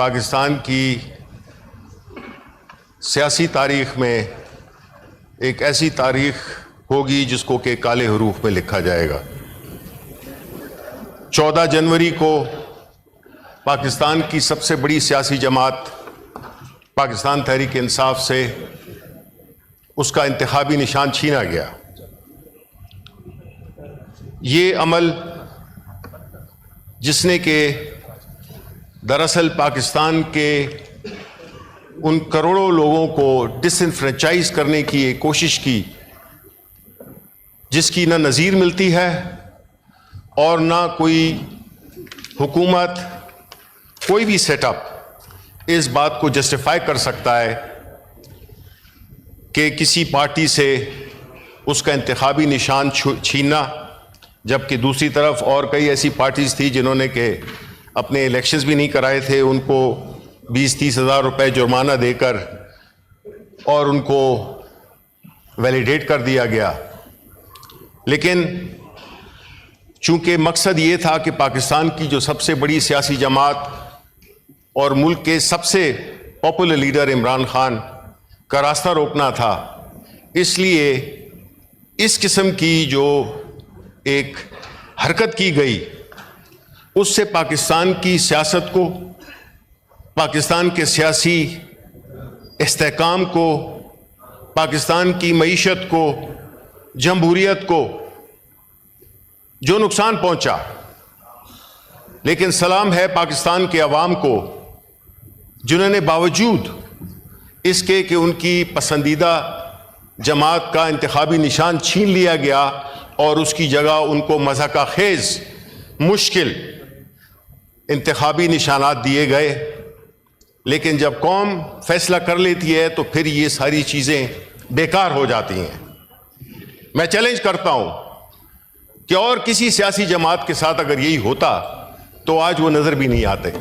पाकिस्तान की सियासी तारीख़ में एक ऐसी तारीख़ होगी जिसको कि काले हरूफ में लिखा जाएगा। 14 जनवरी को पाकिस्तान की सबसे बड़ी सियासी जमात पाकिस्तान तहरीक इंसाफ से उसका इंतखाबी निशान छीना गया। ये अमल जिसने कि दरअसल पाकिस्तान के उन करोड़ों लोगों को डिसइंफ्रेंचाइज करने की एक कोशिश की जिसकी ना नज़ीर मिलती है और ना कोई हुकूमत, कोई भी सेटअप इस बात को जस्टिफाई कर सकता है कि किसी पार्टी से उसका इंतखाबी निशान छीनना, जबकि दूसरी तरफ और कई ऐसी पार्टीज थी जिन्होंने के अपने इलेक्शंस भी नहीं कराए थे, उनको 20-30 हज़ार रुपये जुर्माना देकर और उनको वैलिडेट कर दिया गया। लेकिन चूंकि मकसद ये था कि पाकिस्तान की जो सबसे बड़ी सियासी जमात और मुल्क के सबसे पॉपुलर लीडर इमरान खान का रास्ता रोकना था, इसलिए इस किस्म की जो एक हरकत की गई उससे पाकिस्तान की सियासत को, पाकिस्तान के सियासी इस्तेहकाम को, पाकिस्तान की मईशत को, जमहूरियत को जो नुकसान पहुंचा। लेकिन सलाम है पाकिस्तान के अवाम को जिन्होंने बावजूद इसके कि उनकी पसंदीदा जमात का इंतखाबी निशान छीन लिया गया और उसकी जगह उनको मज़ाक़ खेज़ मुश्किल इंतखाबी निशानात दिए गए। लेकिन जब कौम फैसला कर लेती है तो फिर ये सारी चीज़ें बेकार हो जाती हैं। मैं चैलेंज करता हूं कि और किसी सियासी जमात के साथ अगर यही होता तो आज वो नज़र भी नहीं आते।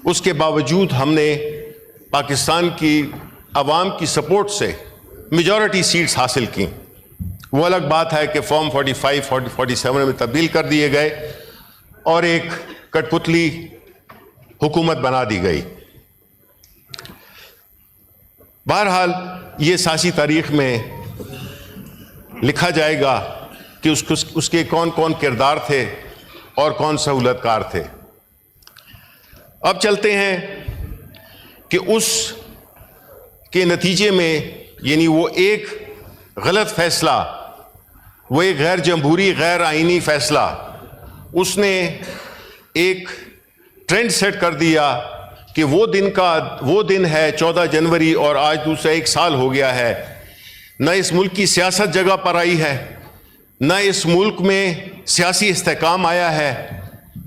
उसके बावजूद हमने पाकिस्तान की अवाम की सपोर्ट से मेजॉरिटी सीट्स हासिल की। वो अलग बात है कि फॉर्म 45, 47 में तब्दील कर दिए गए और एक कठपुतली हुकूमत बना दी गई। बहरहाल ये सियासी तारीख में लिखा जाएगा कि उसके कौन कौन किरदार थे और कौन सहूलतकार थे। अब चलते हैं कि उस के नतीजे में, यानी वो एक गलत फैसला, वो एक गैर जमहूरी, गैर आईनी फैसला, उसने एक ट्रेंड सेट कर दिया कि वो दिन है 14 जनवरी और आज दूसरा 1 साल हो गया है। न इस मुल्क की सियासत जगह पर आई है, न इस मुल्क में सियासी इस्तेहकाम आया है,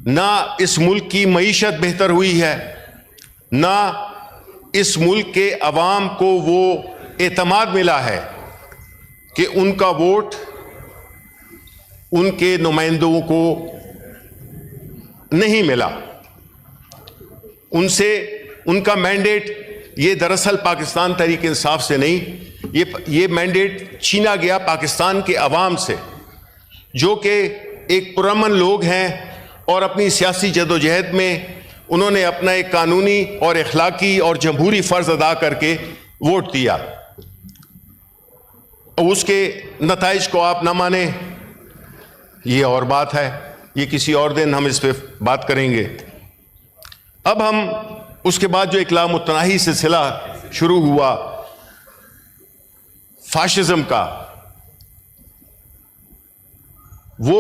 न इस मुल्क की मईशत बेहतर हुई है, न इस मुल्क के अवाम को वो एतमाद मिला है कि उनका वोट उनके नुमाइंदों को नहीं मिला, उनसे उनका मैंडेट ये दरअसल पाकिस्तान तहरीक इंसाफ से नहीं, ये मैंडेट छीना गया पाकिस्तान के अवाम से, जो कि एक पुरअमन लोग हैं और अपनी सियासी जदोजहद में उन्होंने अपना एक कानूनी और इखलाकी और जमहूरी फ़र्ज अदा करके वोट दिया। उसके नताइज को आप ना माने ये और बात है, ये किसी और दिन हम इस पर बात करेंगे। अब हम उसके बाद जो एक लामुतनाही सिलसिला शुरू हुआ फाशिज्म का, वो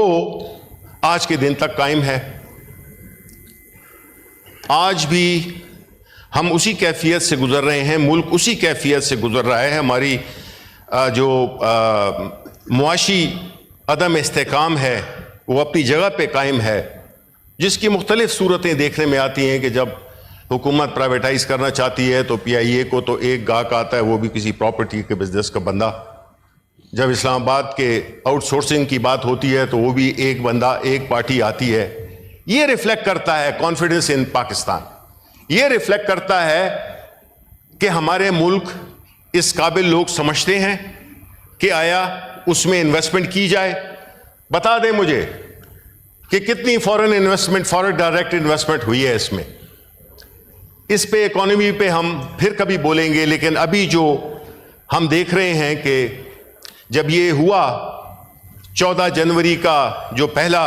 आज के दिन तक कायम है। आज भी हम उसी कैफियत से गुजर रहे हैं, मुल्क उसी कैफियत से गुजर रहा है। हमारी जो मुआशी अदम इस्तेहकाम है वो अपनी जगह पे कायम है, जिसकी मुख्तलिफ सूरतें देखने में आती हैं कि जब हुकूमत प्राइवेटाइज करना चाहती है तो PIA को तो एक गाहक आता है, वो भी किसी प्रॉपर्टी के बिजनेस का बंदा। जब इस्लामाबाद के आउटसोर्सिंग की बात होती है तो वो भी एक बंदा, एक पार्टी आती है। ये रिफ्लेक्ट करता है कॉन्फिडेंस इन पाकिस्तान, ये रिफ्लेक्ट करता है कि हमारे मुल्क इस काबिल लोग समझते हैं कि आया उसमें इन्वेस्टमेंट की जाए। बता दें मुझे कि कितनी foreign investment, foreign direct investment हुई है इसमें। इस पे इकोनॉमी पे हम फिर कभी बोलेंगे, लेकिन अभी जो हम देख रहे हैं कि जब ये हुआ 14 जनवरी का जो पहला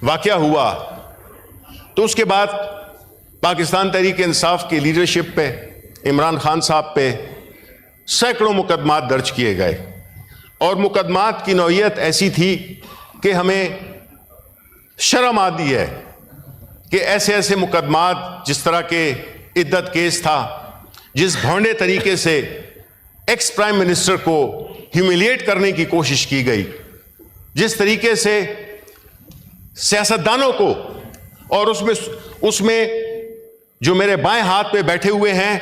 वाकया हुआ, तो उसके बाद पाकिस्तान तहरीक इंसाफ की लीडरशिप पे, इमरान खान साहब पे सैकड़ों मुकदमात दर्ज किए गए, और मुकदमात की नौइयत ऐसी थी कि हमें शर्म आती है कि ऐसे ऐसे मुकदमात, जिस तरह के इद्दत केस था, जिस भौंडे तरीके से एक्स प्राइम मिनिस्टर को ह्यूमिलिएट करने की कोशिश की गई, जिस तरीके से सियासतदानों को, और उसमें जो मेरे बाएं हाथ पे बैठे हुए हैं,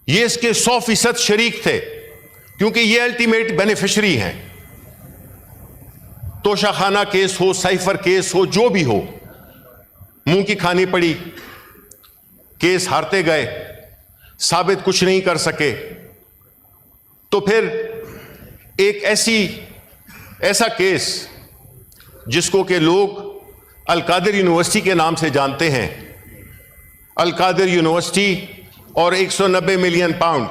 ये इसके 100% शरीक थे, क्योंकि ये अल्टीमेट बेनिफिशरी हैं। तोशाखाना केस हो, साइफर केस हो, जो भी हो, मुंह की खानी पड़ी, केस हारते गए, साबित कुछ नहीं कर सके। तो फिर एक ऐसा केस जिसको कि लोग अल-कादिर यूनिवर्सिटी के नाम से जानते हैं, अल-कादिर यूनिवर्सिटी और 190 मिलियन पाउंड,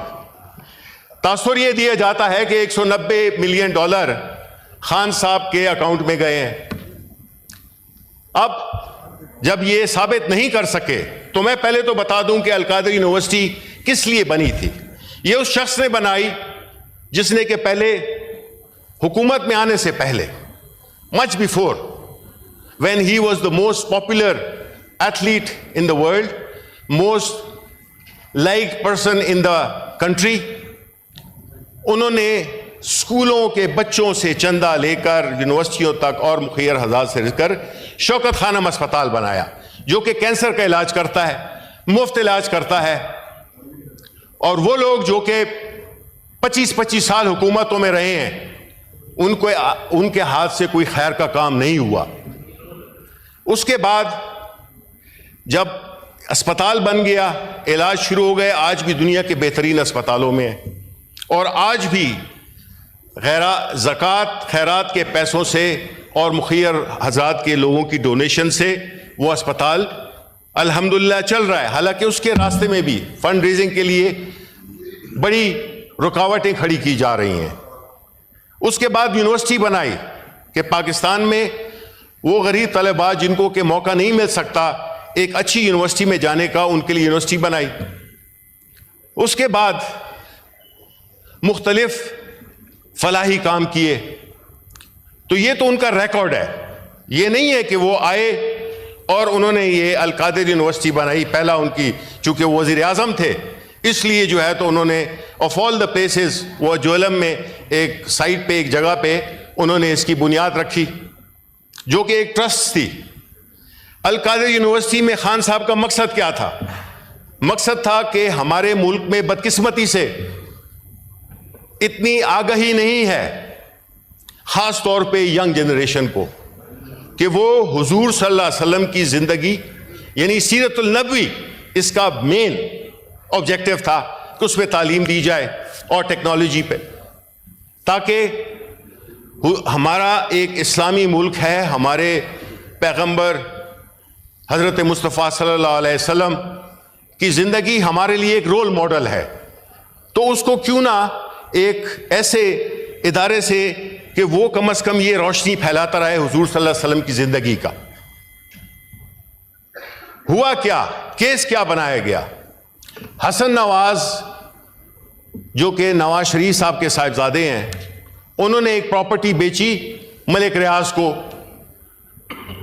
तासुर यह दिया जाता है कि 190 मिलियन डॉलर खान साहब के अकाउंट में गए हैं। अब जब ये साबित नहीं कर सके, तो मैं पहले तो बता दूं कि अल-कादिर यूनिवर्सिटी किस लिए बनी थी। ये उस शख्स ने बनाई जिसने कि पहले हुकूमत में आने से पहले, much before, when he was the most popular athlete in the world, most liked person in the country, उन्होंने स्कूलों के बच्चों से चंदा लेकर यूनिवर्सिटियों तक और मुखियर हज़ार से लेकर शौकत खानम अस्पताल बनाया, जो कि कैंसर का इलाज करता है, मुफ्त इलाज करता है। और वो लोग जो कि 25-25 साल हुकूमतों में रहे हैं, उनके हाथ से कोई खैर का काम नहीं हुआ। उसके बाद जब अस्पताल बन गया, इलाज शुरू हो गए, आज भी दुनिया के बेहतरीन अस्पतालों में है, और आज भी ज़कात खैरात के पैसों से और मुखियर हज़रात के लोगों की डोनेशन से वो अस्पताल अल्हम्दुलिल्लाह चल रहा है। हालांकि उसके रास्ते में भी फंड रेजिंग के लिए बड़ी रुकावटें खड़ी की जा रही हैं। उसके बाद यूनिवर्सिटी बनाई कि पाकिस्तान में वो गरीब तलबा जिनको के मौका नहीं मिल सकता एक अच्छी यूनिवर्सिटी में जाने का, उनके लिए यूनिवर्सिटी बनाई। उसके बाद मुख्तलिफ फलाही काम किए। तो ये तो उनका रिकॉर्ड है। ये नहीं है कि वो आए और उन्होंने ये अल-कादिर यूनिवर्सिटी बनाई, पहला उनकी, चूंकि वो वज़ीर आज़म थे इसलिए जो है तो उन्होंने ऑफ ऑल द प्लेसेस, वो जोलम में एक साइट पे, एक जगह पे उन्होंने इसकी बुनियाद रखी, जो कि एक ट्रस्ट थी। अल-कादिर यूनिवर्सिटी में खान साहब का मकसद क्या था? मकसद था कि हमारे मुल्क में बदकिस्मती से इतनी आगाही नहीं है, खास तौर पे यंग जनरेशन को, कि वो हुजूर सल्लल्लाहु अलैहि वसल्लम की जिंदगी यानी सीरतुल नबवी, इसका मेन ऑब्जेक्टिव था कि उस पर तालीम दी जाए और टेक्नोलॉजी पे, ताकि हमारा एक इस्लामी मुल्क है, हमारे पैगंबर हज़रत मुस्तफ़ा सल्लल्लाहु अलैहि वसल्लम की ज़िंदगी हमारे लिए एक रोल मॉडल है। तो उसको क्यों ना एक ऐसे इदारे से कि वो कम से कम ये रोशनी फैलाता रहे हुजूर सल्लल्लाहु अलैहि वसल्लम की ज़िंदगी का। हुआ क्या, केस क्या बनाया गया? हसन नवाज, जो कि नवाज शरीफ साहब के साहिबजादे हैं, उन्होंने एक प्रॉपर्टी बेची मलिक रियाज को।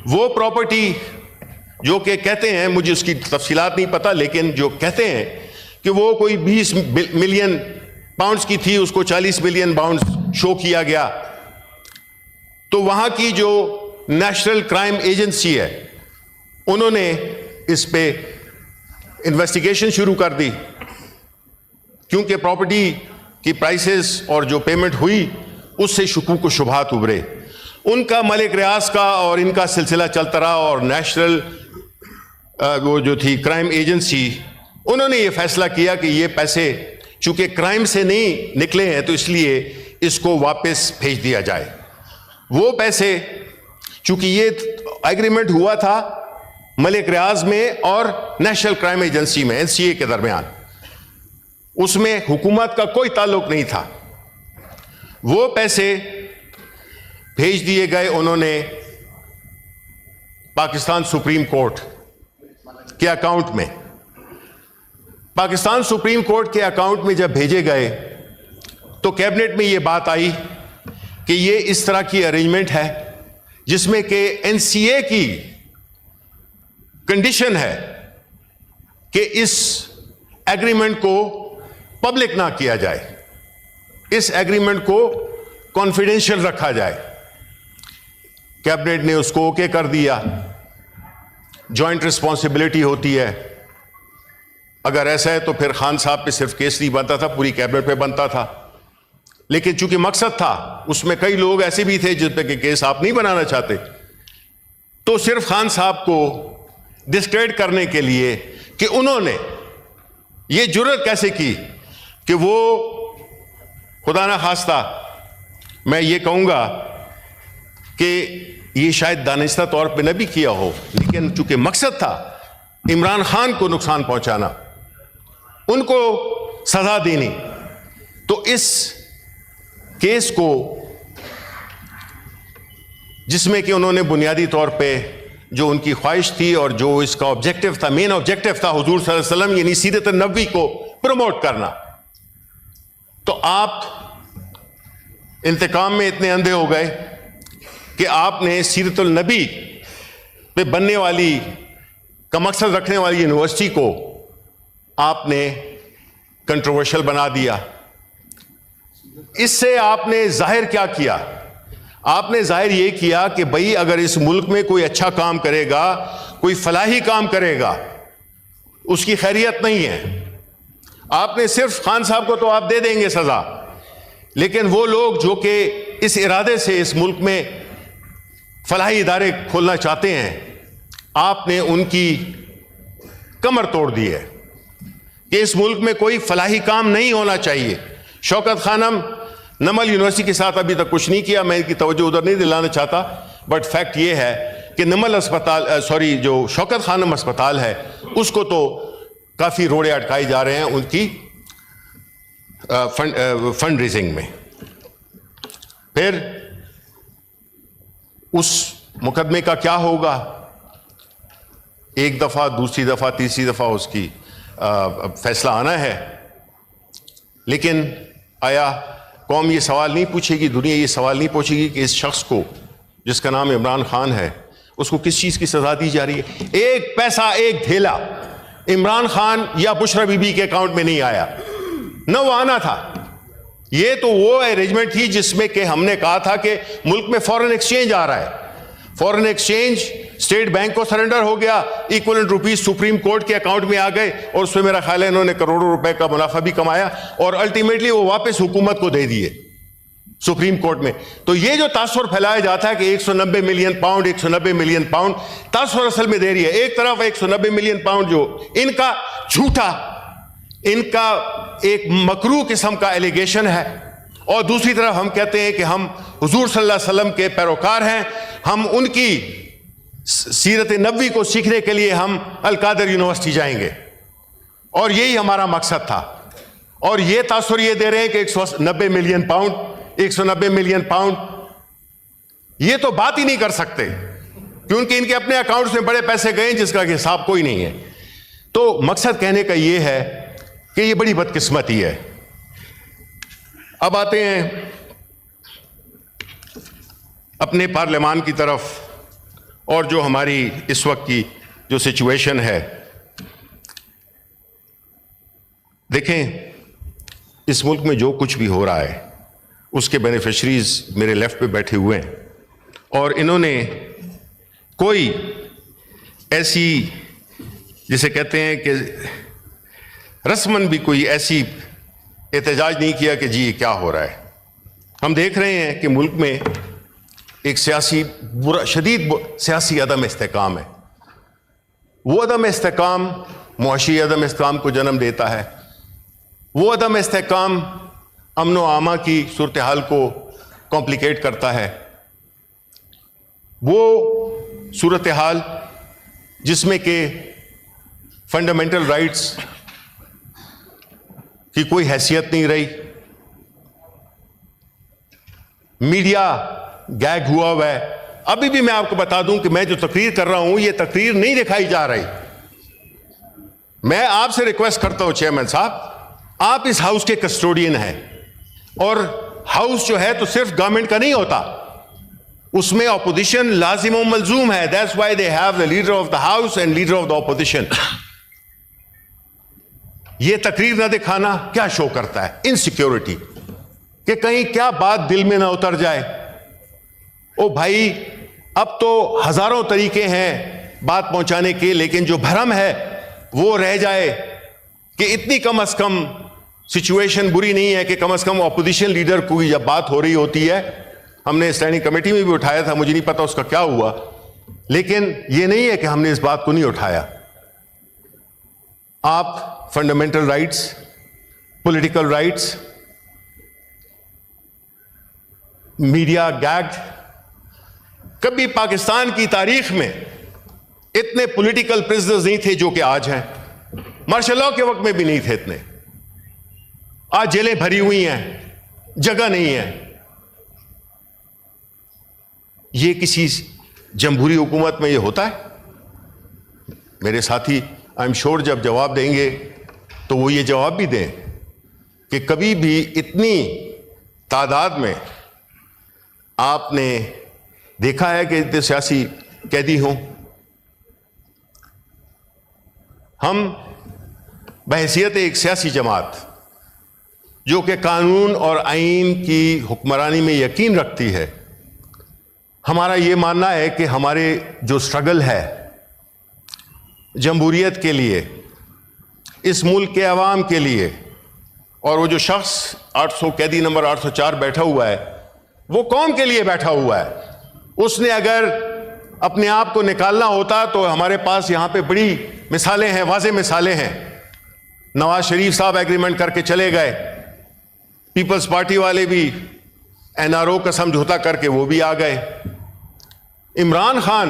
वो प्रॉपर्टी जो कि कहते हैं, मुझे उसकी तफसीलात नहीं पता, लेकिन जो कहते हैं कि वो कोई 20 मिलियन पाउंड्स की थी, उसको 40 मिलियन पाउंड्स शो किया गया। तो वहाँ की जो नेशनल क्राइम एजेंसी है, उन्होंने इस पे इन्वेस्टिगेशन शुरू कर दी, क्योंकि प्रॉपर्टी की प्राइसेस और जो पेमेंट हुई उससे शुकूक व शुबहात उभरे। उनका मलिक रियाज का और इनका सिलसिला चलता रहा, और नेशनल वो जो थी क्राइम एजेंसी, उन्होंने ये फैसला किया कि ये पैसे चूंकि क्राइम से नहीं निकले हैं, तो इसलिए इसको वापस भेज दिया जाए। वो पैसे, चूंकि ये एग्रीमेंट हुआ था मलिक रियाज में और नेशनल क्राइम एजेंसी में NCA के दरमियान, उसमें हुकूमत का कोई ताल्लुक नहीं था। वो पैसे भेज दिए गए उन्होंने पाकिस्तान सुप्रीम कोर्ट के अकाउंट में। पाकिस्तान सुप्रीम कोर्ट के अकाउंट में जब भेजे गए तो कैबिनेट में ये बात आई कि ये इस तरह की अरेंजमेंट है जिसमें कि NCA की कंडीशन है कि इस एग्रीमेंट को पब्लिक ना किया जाए, इस एग्रीमेंट को कॉन्फिडेंशियल रखा जाए। कैबिनेट ने उसको ओके कर दिया। जॉइंट रिस्पॉन्सिबिलिटी होती है। अगर ऐसा है तो फिर खान साहब पे सिर्फ केस नहीं बनता था, पूरी कैबिनेट पे बनता था। लेकिन चूंकि मकसद था, उसमें कई लोग ऐसे भी थे जिस पे कि केस आप नहीं बनाना चाहते, तो सिर्फ खान साहब को डिस्क्रेडिट करने के लिए कि उन्होंने ये जुर्रत कैसे की कि वो, खुदा ना खास्ता मैं ये कहूंगा कि ये शायद दानिस्ता तौर पे न भी किया हो, लेकिन चूंकि मकसद था इमरान खान को नुकसान पहुंचाना, उनको सजा देनी, तो इस केस को जिसमें कि उन्होंने बुनियादी तौर पे जो उनकी ख्वाहिश थी और जो इसका ऑब्जेक्टिव था, मेन ऑब्जेक्टिव था हुजूर सल्लल्लाहु अलैहि वसल्लम यानी सीरत नबवी को प्रमोट करना, तो आप इंतकाम में इतने अंधे हो गए कि आपने सीरतुल नबी पे बनने वाली का मकसद रखने वाली यूनिवर्सिटी को आपने कंट्रोवर्शियल बना दिया। इससे आपने जाहिर क्या किया? आपने जाहिर ये किया कि भाई अगर इस मुल्क में कोई अच्छा काम करेगा, कोई फलाही काम करेगा, उसकी खैरियत नहीं है। आपने सिर्फ खान साहब को तो आप दे देंगे सजा, लेकिन वो लोग जो कि इस इरादे से इस मुल्क में फलाही इदारे खोलना चाहते हैं, आपने उनकी कमर तोड़ दी है कि इस मुल्क में कोई फलाही काम नहीं होना चाहिए। शौकत खानम नमल यूनिवर्सिटी के साथ अभी तक कुछ नहीं किया, मैं इनकी तवज्जो उधर नहीं दिलाना चाहता, बट फैक्ट ये है कि नमल अस्पताल जो शौकत खानम अस्पताल है उसको तो काफ़ी रोड़े अटकाए जा रहे हैं उनकी फंड रेजिंग में। फिर उस मुकदमे का क्या होगा? एक दफ़ा, दूसरी दफ़ा, तीसरी दफ़ा उसकी फैसला आना है, लेकिन आया कौम ये सवाल नहीं पूछेगी, दुनिया ये सवाल नहीं पूछेगी कि इस शख्स को जिसका नाम इमरान खान है उसको किस चीज़ की सज़ा दी जा रही है? एक पैसा, एक धेला इमरान खान या बुशरा बीबी के अकाउंट में नहीं आया, न वो आना था। ये तो वो अरेंजमेंट थी जिसमें कि हमने कहा था कि मुल्क में फॉरेन एक्सचेंज आ रहा है, फॉरेन एक्सचेंज स्टेट बैंक को सरेंडर हो गया, इक्वलेंट रुपीस सुप्रीम कोर्ट के अकाउंट में आ गए और उसमें मेरा ख्याल है इन्होंने करोड़ों रुपए का मुनाफा भी कमाया और अल्टीमेटली वो वापस हुकूमत को दे दिए सुप्रीम कोर्ट में। तो ये जो तासुर फैलाया जाता है कि 190 मिलियन पाउंड, 190 मिलियन पाउंड, तासुर असल में दे रही है एक तरफ 190 मिलियन पाउंड जो इनका झूठा, इनका एक मकरू किस्म का एलिगेशन है, और दूसरी तरफ हम कहते हैं कि हम हुजूर सल्लल्लाहु अलैहि वसल्लम के पैरोकार हैं, हम उनकी सीरत नबवी को सीखने के लिए हम अल-कादर यूनिवर्सिटी जाएंगे और यही हमारा मकसद था। और ये तासुर ये दे रहे हैं कि 190 मिलियन पाउंड, 190 मिलियन पाउंड, ये तो बात ही नहीं कर सकते क्योंकि इनके अपने अकाउंट्स में बड़े पैसे गए जिसका हिसाब कोई नहीं है। तो मकसद कहने का ये है कि ये बड़ी बदकिस्मती है। अब आते हैं अपने पार्लियामान की तरफ और जो हमारी इस वक्त की जो सिचुएशन है। देखें, इस मुल्क में जो कुछ भी हो रहा है उसके बेनिफिशरीज मेरे लेफ्ट पे बैठे हुए हैं और इन्होंने कोई ऐसी, जिसे कहते हैं कि रस्मन भी कोई ऐसी एहतजाज नहीं किया कि जी क्या हो रहा है। हम देख रहे हैं कि मुल्क में एक सियासी शदीद सियासी अदम इस्तेकाम है। वो अदम इस्तेकाम मुआशी अदम इस्तेकाम को जन्म देता है। वो अदम इस्तेकाम अमन व आमा की सूरत हाल को कॉम्प्लिकेट करता है। वो सूरत हाल जिसमें कि फंडामेंटल राइट्स की कोई हैसियत नहीं रही, मीडिया गैग हुआ हुआ है। अभी भी मैं आपको बता दूं कि मैं जो तकरीर कर रहा हूं, ये तकरीर नहीं दिखाई जा रही। मैं आपसे रिक्वेस्ट करता हूं चेयरमैन साहब, आप इस हाउस के कस्टोडियन हैं, और हाउस जो है तो सिर्फ गवर्नमेंट का नहीं होता, उसमें ऑपोजिशन लाजिम और मलजूम है। That's why they have the leader of the house and leader of the opposition. ये तकरीर ना दिखाना क्या शो करता है? इनसिक्योरिटी, कि कहीं क्या बात दिल में ना उतर जाए। ओ भाई, अब तो हजारों तरीके हैं बात पहुंचाने के, लेकिन जो भरम है वो रह जाए कि इतनी कम से कम सिचुएशन बुरी नहीं है कि कम से कम ऑपोजिशन लीडर को जब बात हो रही होती है, हमने स्टैंडिंग कमेटी में भी उठाया था, मुझे नहीं पता उसका क्या हुआ, लेकिन ये नहीं है कि हमने इस बात को नहीं उठाया। आप fundamental rights, political rights, media gagged, कभी पाकिस्तान की तारीख में इतने पॉलिटिकल प्रिजनर्स नहीं थे जो कि आज हैं। मार्शल लॉ के वक्त में भी नहीं थे इतने। आज जेलें भरी हुई हैं, जगह नहीं है। ये किसी जमहूरी हुकूमत में ये होता है? मेरे साथी आई एम श्योर जब जवाब देंगे तो वो ये जवाब भी दें कि कभी भी इतनी तादाद में आपने देखा है कि इतने सियासी कैदी हों। हम बहैसियत एक सियासी जमात जो कि कानून और आईन की हुक्मरानी में यकीन रखती है, हमारा ये मानना है कि हमारे जो स्ट्रगल है जमहूरियत के लिए, इस मुल्क के अवाम के लिए, और वो जो शख्स 800 कैदी नंबर 804 बैठा हुआ है, वो कौम के लिए बैठा हुआ है। उसने अगर अपने आप को निकालना होता तो हमारे पास यहां पे बड़ी मिसालें हैं, वाज़े मिसालें हैं। नवाज शरीफ साहब एग्रीमेंट करके चले गए, पीपल्स पार्टी वाले भी एनआरओ का समझौता करके वो भी आ गए। इमरान खान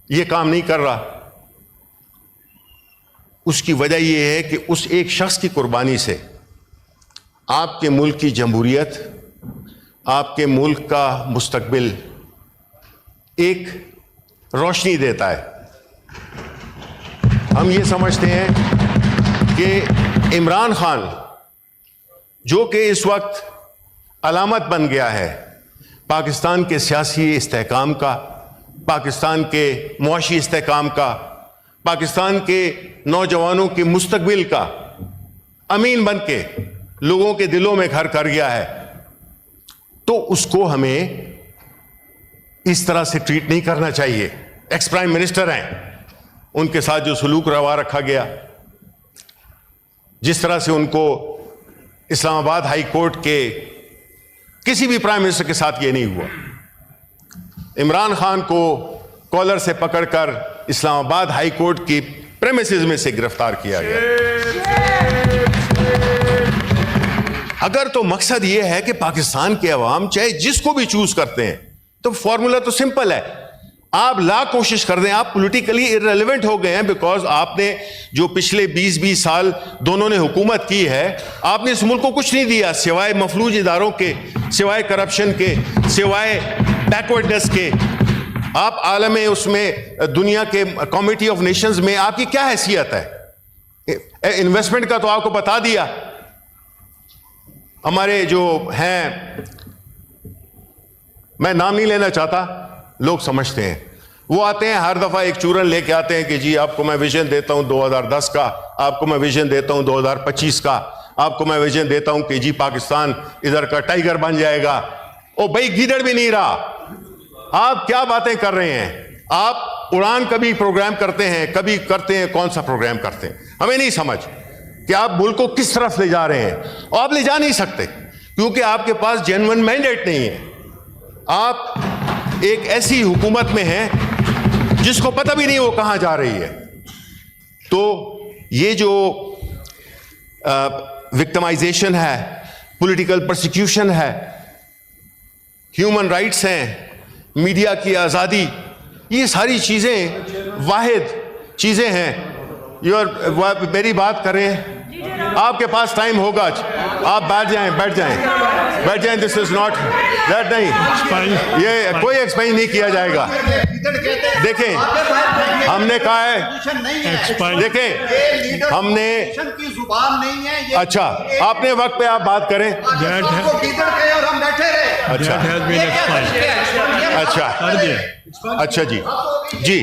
ये काम नहीं कर रहा। उसकी वजह यह है कि उस एक शख्स की कुर्बानी से आपके मुल्क की जमहूरियत, आपके मुल्क का मुस्तकबिल एक रोशनी देता है। हम ये समझते हैं कि इमरान खान जो कि इस वक्त अलामत बन गया है पाकिस्तान के सियासी इस्तेहकाम का, पाकिस्तान के मुआशी इस्तेहकाम का, पाकिस्तान के नौजवानों के मुस्तकबिल का अमीन बन के लोगों के दिलों में घर कर गया है, तो उसको हमें इस तरह से ट्रीट नहीं करना चाहिए। एक्स प्राइम मिनिस्टर हैं, उनके साथ जो सलूक रवा रखा गया, जिस तरह से उनको इस्लामाबाद हाई कोर्ट के किसी भी प्राइम मिनिस्टर के साथ ये नहीं हुआ। इमरान खान को कॉलर से पकड़कर इस्लामाबाद हाई कोर्ट की प्रेमिसेस में से गिरफ्तार किया गया। अगर तो मकसद ये है कि पाकिस्तान के अवाम चाहे जिसको भी चूज करते हैं, तो फॉर्मूला तो सिंपल है। आप लाख कोशिश कर दें, आप पॉलिटिकली इररिलेवेंट हो गए हैं, बिकॉज आपने जो पिछले 20-20 साल दोनों ने हुकूमत की है, आपने इस मुल्क को कुछ नहीं दिया सिवाय मफलूज इदारों के, सिवाय करप्शन के, सिवाय बैकवर्डनेस के। आप आलम उसमें दुनिया के कमिटी ऑफ नेशंस में आपकी क्या हैसियत है? इन्वेस्टमेंट का तो आपको बता दिया। हमारे जो हैं, मैं नाम नहीं लेना चाहता, लोग समझते हैं, वो आते हैं हर दफा एक चूरन लेके आते हैं कि जी आपको मैं विजन देता हूं 2010 का, आपको मैं विजन देता हूं 2025 का, आपको मैं विजन देता हूं कि जी पाकिस्तान इधर का टाइगर बन जाएगा। ओ भाई, गीदड़ भी नहीं रहा। आप क्या बातें कर रहे हैं? आप उड़ान कभी प्रोग्राम करते हैं, कभी करते हैं, कौन सा प्रोग्राम करते हैं? हमें नहीं समझ कि आप मुल्क को किस तरफ ले जा रहे हैं। और आप ले जा नहीं सकते क्योंकि आपके पास जेन्युइन मैंडेट नहीं है। आप एक ऐसी हुकूमत में हैं जिसको पता भी नहीं वो कहां जा रही है। तो ये जो विक्टिमाइजेशन है, पॉलिटिकल प्रोसिक्यूशन है, ह्यूमन राइट्स हैं, मीडिया की आज़ादी, ये सारी चीज़ें वाहिद चीजें हैं। मेरी बात करें, आपके पास टाइम होगा, आप बैठ जाएं। दिस इज नॉट दैट, नहीं, ये कोई एक्सप्लेन नहीं किया जाएगा। देखें, हमने कहा है, देखें, हमने की जुबान नहीं है ये। अच्छा, आपने वक्त पे आप बात करें। और हम बैठे रहे। अच्छा जी,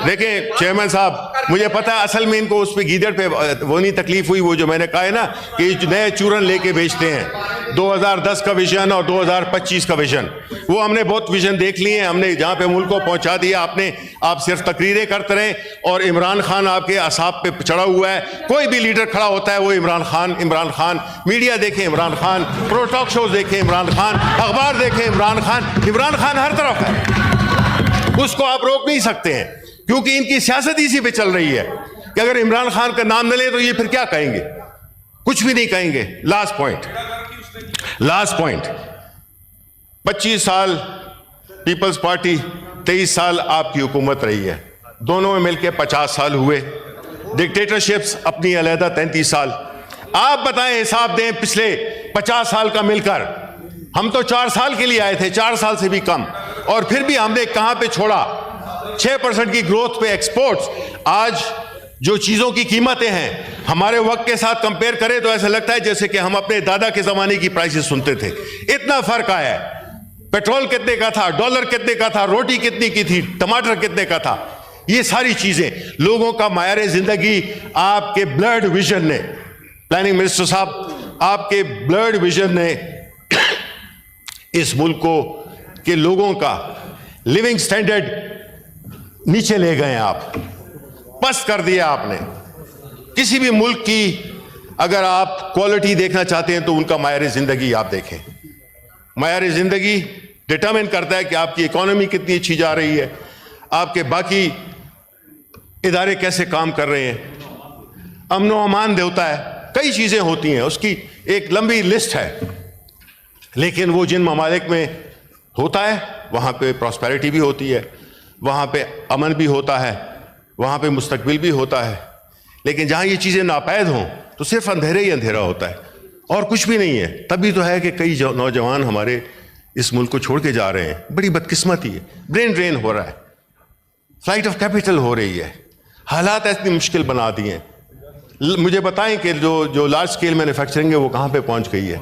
देखें चेयरमैन साहब, मुझे पता है असल में इनको उस पे गीदड़ पे वो नहीं तकलीफ हुई, वो जो मैंने कहा है ना कि नए चूरन लेके बेचते हैं, 2010 का विजन और 2025 का विजन, वो हमने बहुत विजन देख लिए हैं, हमने जहां पे मुल्क को पहुंचा दिया। आप सिर्फ तकरीरें करते रहे और इमरान खान आपके असाब पे चढ़ा हुआ है। कोई भी लीडर खड़ा होता है वो इमरान खान, मीडिया देखें Imran Khan, pro talk shows देखें इमरान खान, अखबार देखें इमरान खान हर तरफ है, उसको आप रोक नहीं सकते हैं, क्योंकि इनकी सियासत इसी पे चल रही है कि अगर इमरान खान का नाम न ले तो ये फिर क्या कहेंगे, कुछ भी नहीं कहेंगे। लास्ट पॉइंट, 25 साल पीपल्स पार्टी, 23 साल आपकी हुकूमत रही है, दोनों में मिलकर 50 साल हुए, डिक्टेटरशिप्स अपनी अलहदा 33 साल। आप बताएं, हिसाब दें पिछले 50 साल का मिलकर। हम तो 4 साल के लिए आए थे, 4 साल से भी कम, और फिर भी हमने कहां पे छोड़ा, 6% की ग्रोथ पे एक्सपोर्ट्स। आज जो चीजों की कीमतें हैं हमारे वक्त के साथ कंपेयर करें तो ऐसा लगता है जैसे कि हम अपने दादा के जमाने की प्राइसेस सुनते थे, इतना फर्क आया है। पेट्रोल कितने का था, डॉलर कितने का था, रोटी कितनी की थी, टमाटर कितने का था, ये सारी चीजें, लोगों का मायारे जिंदगी आपके ब्लड विजन ने, प्लानिंग मिनिस्टर साहब, आपके ब्लड विजन ने इस मुल्क को के लोगों का लिविंग स्टैंडर्ड नीचे ले गए, आप पस्त कर दिया आपने। किसी भी मुल्क की अगर आप क्वालिटी देखना चाहते हैं तो उनका मायारे जिंदगी आप देखें। मायारे जिंदगी डिटरमिन करता है कि आपकी इकोनॉमी कितनी अच्छी जा रही है, आपके बाकी इदारे कैसे काम कर रहे हैं, अमनो अमान देता है, कई चीजें होती हैं, उसकी एक लंबी लिस्ट है। लेकिन वो जिन ममालिक में होता है वहां पे प्रॉस्पेरिटी भी होती है, वहां पे अमन भी होता है, वहां पे मुस्तकबिल भी होता है। लेकिन जहां ये चीजें नापैद हों तो सिर्फ अंधेरा ही अंधेरा होता है और कुछ भी नहीं है। तभी तो है कि कई नौजवान हमारे इस मुल्क को छोड़ के जा रहे हैं, बड़ी बदकिस्मती है। ब्रेन ड्रेन हो रहा है, फ्लाइट ऑफ कैपिटल हो रही है, हालात इतनी मुश्किल बना दिए हैं। मुझे बताएं कि जो लार्ज स्केल मैन्युफैक्चरिंग है वो कहां पे पहुंच गई है,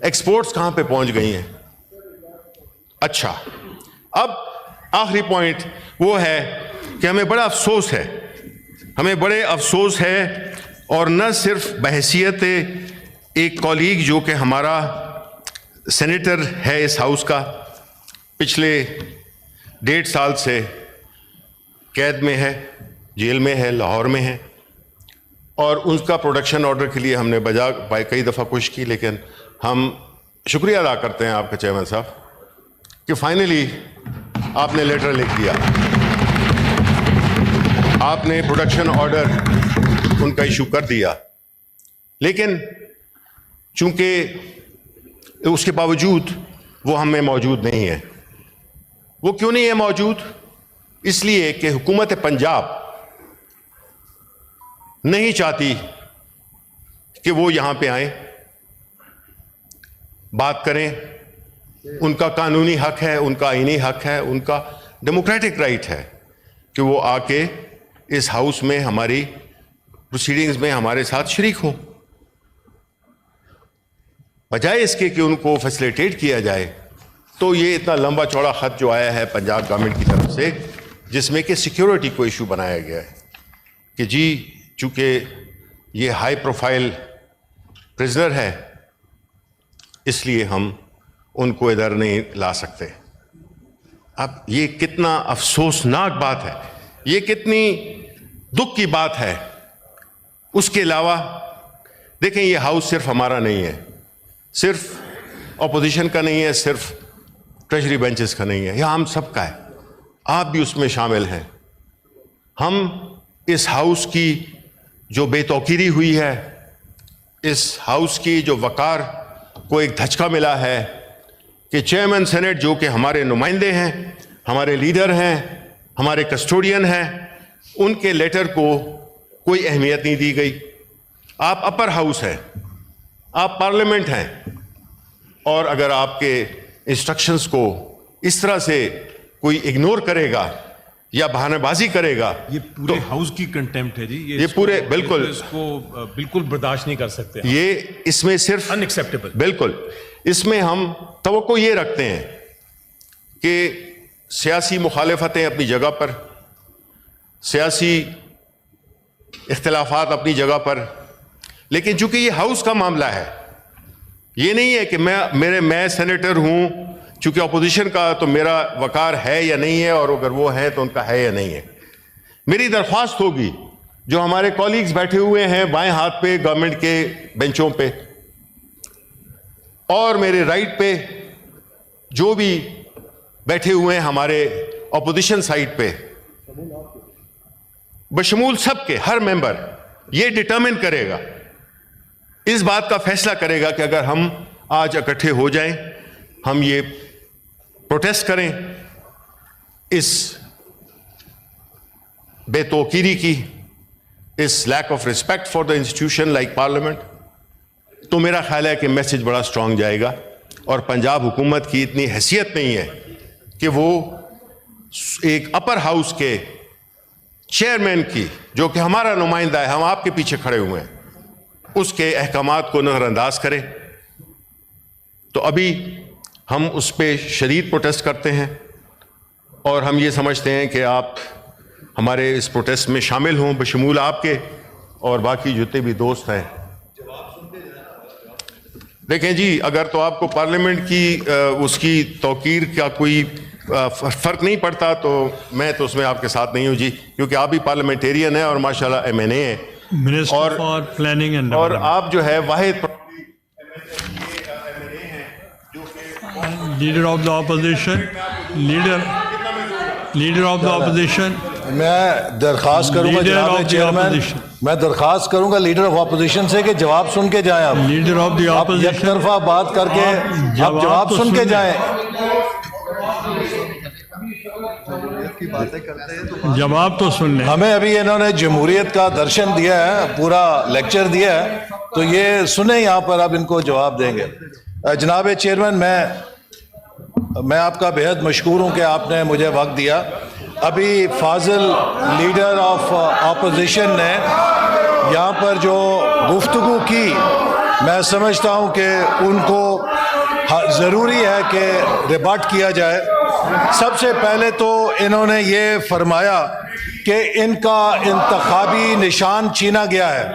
एक्सपोर्ट्स कहां पे पहुंच गई हैं। अच्छा, अब आखिरी पॉइंट वो है कि हमें बड़ा अफसोस है, और न सिर्फ बहैसियत एक कॉलीग जो कि हमारा सेनेटर है इस हाउस का, पिछले 1.5 साल से कैद में है, जेल में है, लाहौर में है, और उसका प्रोडक्शन ऑर्डर के लिए हमने कई दफ़ा कोशिश की, लेकिन हम शुक्रिया अदा करते हैं आपका चेयरमैन साहब कि फाइनली आपने लेटर लिख दिया, आपने प्रोडक्शन ऑर्डर उनका इशू कर दिया। लेकिन चूंकि उसके बावजूद वो हमें मौजूद नहीं है। वो क्यों नहीं है मौजूद? इसलिए कि हुकूमत पंजाब नहीं चाहती कि वो यहां पे आए, बात करें। उनका कानूनी हक है, उनका आईनी हक है, उनका डेमोक्रेटिक राइट है कि वो आके इस हाउस में हमारी प्रोसीडिंग्स में हमारे साथ शरीक हो। बजाय इसके कि उनको फैसिलिटेट किया जाए, तो ये इतना लंबा चौड़ा खत जो आया है पंजाब गवर्नमेंट की तरफ से, जिसमें कि सिक्योरिटी को इशू बनाया गया है कि जी चूंकि ये हाई प्रोफाइल प्रिजनर है इसलिए हम उनको इधर नहीं ला सकते। अब ये कितना अफसोसनाक बात है, ये कितनी दुख की बात है। उसके अलावा देखें, ये हाउस सिर्फ हमारा नहीं है, सिर्फ ऑपोजिशन का नहीं है, सिर्फ ट्रेजरी बेंचेस का नहीं है, यह हम सबका है। आप भी उसमें शामिल हैं। हम इस हाउस की जो बेतौकीरी हुई है, इस हाउस की जो वकार को एक धचका मिला है कि चेयरमैन सेनेट जो कि हमारे नुमाइंदे हैं, हमारे लीडर हैं, हमारे कस्टोडियन हैं, उनके लेटर को कोई अहमियत नहीं दी गई। आप अपर हाउस हैं, आप पार्लियामेंट हैं, और अगर आपके इंस्ट्रक्शंस को इस तरह से कोई इग्नोर करेगा या बहानेबाजी करेगा, ये पूरे हाउस की कंटेम्प्ट है जी। ये पूरे बिल्कुल इसको बिल्कुल बर्दाश्त नहीं कर सकते। ये इसमें सिर्फ अनएक्सेप्टेबल। बिल्कुल इसमें हम तवक्को ये रखते हैं कि सियासी मुखालफतें अपनी जगह पर, सियासी इख्तिलाफात अपनी जगह पर, लेकिन चूंकि ये हाउस का मामला है, ये नहीं है कि मैं सेनेटर हूं, चूंकि अपोजिशन का तो मेरा वकार है या नहीं है, और अगर वो है तो उनका है या नहीं है। मेरी दरख्वास्त होगी जो हमारे कॉलीग्स बैठे हुए हैं बाएं हाथ पे गवर्नमेंट के बेंचों पे, और मेरे राइट पे जो भी बैठे हुए हैं हमारे अपोजिशन साइड पे, बशमूल सबके हर मेंबर ये डिटरमिन करेगा, इस बात का फैसला करेगा कि अगर हम आज इकट्ठे हो जाएं, हम ये प्रोटेस्ट करें इस बेतौकीरी की, इस lack of respect for the institution like parliament, तो मेरा ख्याल है कि मैसेज बड़ा स्ट्रांग जाएगा। और पंजाब हुकूमत की इतनी हैसियत नहीं है कि वो एक अपर हाउस के चेयरमैन की, जो कि हमारा नुमाइंदा है, हम आपके पीछे खड़े हुए हैं, उसके अहकामात को नज़रअंदाज करें। तो अभी हम उस पर शदीद प्रोटेस्ट करते हैं, और हम ये समझते हैं कि आप हमारे इस प्रोटेस्ट में शामिल हों, बशमूल आपके और बाकी जितने भी दोस्त हैं। देखें जी, अगर तो आपको पार्लियामेंट की उसकी तौकीर का कोई फ़र्क नहीं पड़ता, तो मैं तो उसमें आपके साथ नहीं हूँ जी, क्योंकि आप भी पार्लियामेंटेरियन हैं और माशाल्लाह MNA हैं, मिनिस्टर फॉर प्लानिंग एंड और आप जो है वाहिद leader of the opposition, leader of the opposition. मैं दरख्वास्त करूंगा Leader जनाब of the चेयरमैन, opposition. मैं दरख्वास्त करूंगा लीडर ऑफ ऑपोजिशन से कि जवाब सुन के जाएं। आप लीडर ऑफ द आप एक ऑपोजिशन, तरफा बात करके आप जवाब तो सुन के सुनिए। जाएं। जवाब तो सुन लें। हमें अभी इन्होंने जमहूरियत का दर्शन दिया है, पूरा लेक्चर दिया है, तो ये सुने, यहाँ पर अब इनको जवाब देंगे। जनाब चेयरमैन, मैं आपका बेहद मशकूर हूँ कि आपने मुझे वक्त दिया। अभी फाजिल लीडर ऑफ ऑपोजिशन ने यहाँ पर जो गुफ्तगू की, मैं समझता हूँ कि उनको ज़रूरी है कि रिबट किया जाए। सबसे पहले तो इन्होंने ये फरमाया कि इनका इंतखाबी निशान छीना गया है।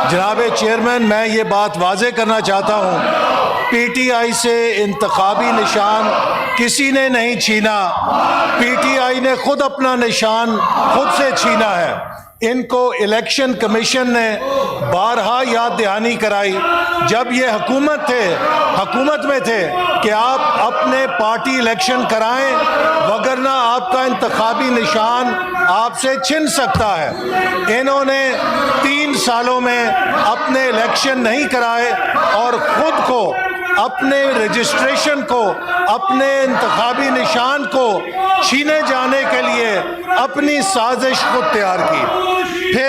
जनाब चेयरमैन, मैं ये बात वाज़े करना चाहता हूँ, PTI से इंतखाबी निशान किसी ने नहीं छीना, PTI ने खुद अपना निशान खुद से छीना है। इनको इलेक्शन कमीशन ने बारहा याद दहानी कराई जब ये हुकूमत में थे कि आप अपने पार्टी इलेक्शन कराएं, वगरना आपका इंतखाबी निशान आपसे छिन सकता है। इन्होंने 3 सालों में अपने इलेक्शन नहीं कराए और खुद को, अपने रजिस्ट्रेशन को, अपने इंतखाबी निशान को छीने जाने के लिए अपनी साजिश खुद तैयार की।